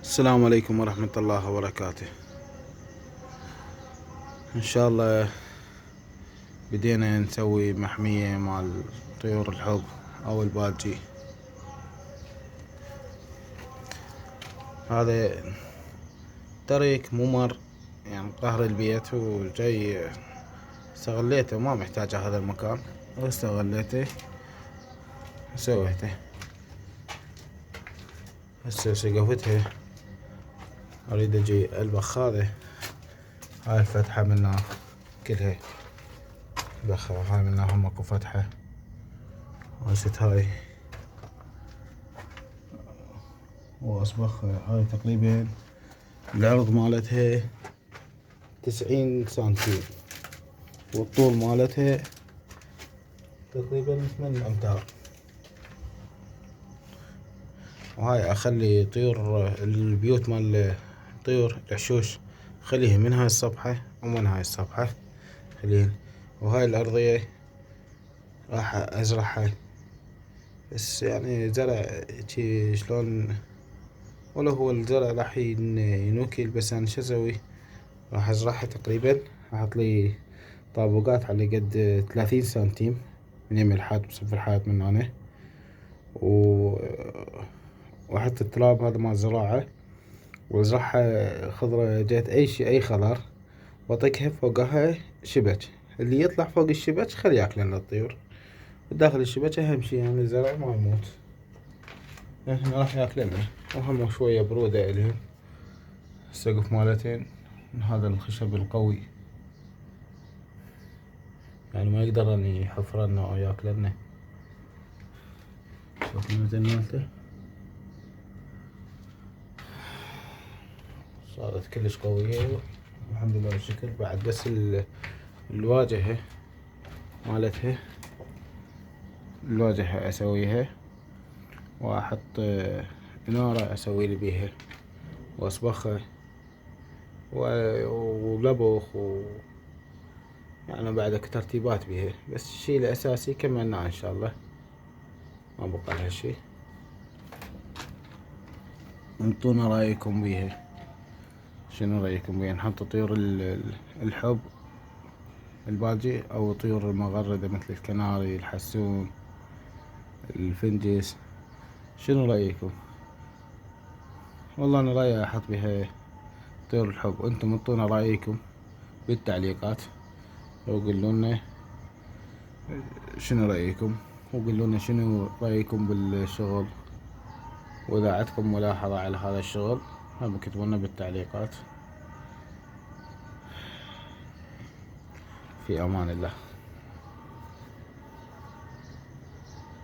السلام عليكم ورحمة الله وبركاته. إن شاء الله بدينا نسوي محمية مال طيور الحب أو الباجي. هذا طريق ممر يعني قهر البيت، وجاي استغليته، ما محتاج هذا المكان واستغليته سويته. هسه سقفتها اريد اجي البخ هذا، هاي الفتحة منها كلها بخها، هاي منها هم اكو فتحة، وست هاي واصبخها. هاي تقريبا العرض مالتها 90 سنتيم، والطول مالتها تقريبا 8 امتار. وهاي اخلي طيور البيوت مال طيور الحشوش خليها من هاي الصفحة ومن هاي الصفحة خليهن. وهاي الارضية راح ازرعها، بس يعني زرع شي شلون، ولا هو الزرع راح ينوكل، بس انا شو اسوي؟ راح ازرعها تقريبا، احط لي طابقات على قد 30 سنتيم من يم الحائط، بصف الحائط من هنا، واحط التراب هذا مال الزراعة، وازرعها خضرة جات اي شي اي خضر، واطقها فوقها شبك. اللي يطلع فوق الشبك خلي ياكلن الطيور، داخل الشبك اهم شي يعني الزرع ما يموت، لان راح ياكلنه. وهم شوية برودة الهم السقف مالتين من هذا الخشب القوي، يعني ما يقدر ان يحفرنه او ياكلنه. شوف الميزان مالته صارت كلش قوية الحمد لله بالشكل. بعد بس الواجهة مالتها، الواجهة اسويها، واحط انارة اسوي لي بيها، واصبخها ولبخ يعني بعد ترتيبات بيها. بس الشي الاساسي كملناه ان شاء الله، ما بقى لها شي. انطونا رايكم بيها، شنو رايكم بيها؟ نحط طيور الحب الباجي او طيور المغردة مثل الكناري، الحسون، الفنجس؟ شنو رايكم؟ والله انا رايي احط بها طيور الحب. انتم انطونا رايكم بالتعليقات، وقولوا لنا شنو رايكم، وقولوا لنا شنو رايكم بالشغل، واذا عندكم ملاحظة على هذا الشغل هم اكتبوا لنا بالتعليقات. في امان الله.